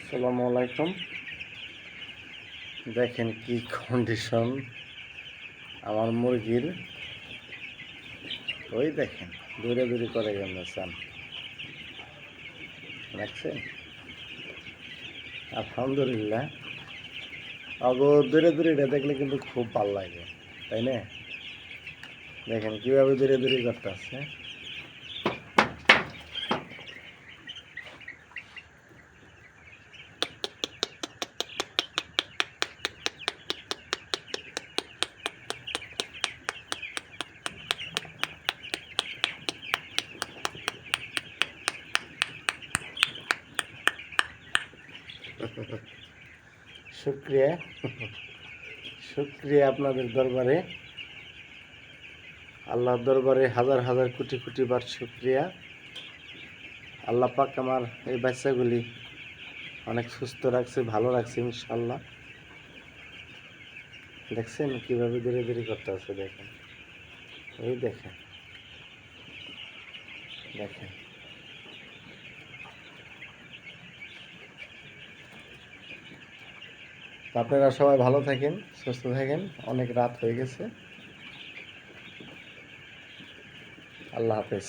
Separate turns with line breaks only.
আসসালামু আলাইকুম। দেখেন কি কন্ডিশন আমার মুরগির। ওই দেখেন দৌড়াদৌড়ি করে গেছেন, দেখছেন? আলহামদুলিল্লাহ, আগো দৌড়াদৌড়িটা দেখলে কিন্তু খুব ভালো লাগে, তাই না? দেখেন কিভাবে দৌড়াদৌড়ি করতে আছে। শুক্রিয়া, শুক্রিয়া আপনাদের দরবারে, আল্লাহর দরবারে হাজার হাজার কোটি কোটি বার শুক্রিয়া। আল্লাহ পাক আমার এই বাচ্চাগুলি অনেক সুস্থ রাখছে, ভালো রাখছে ইনশাল্লাহ। দেখছেন কিভাবে ধীরে ধীরে করতে আছে, দেখেন, ওই দেখেন, দেখেন। আপনারা সবাই ভালো থাকেন, সুস্থ থাকেন। অনেক রাত হয়ে গেছে। আল্লাহ হাফেজ।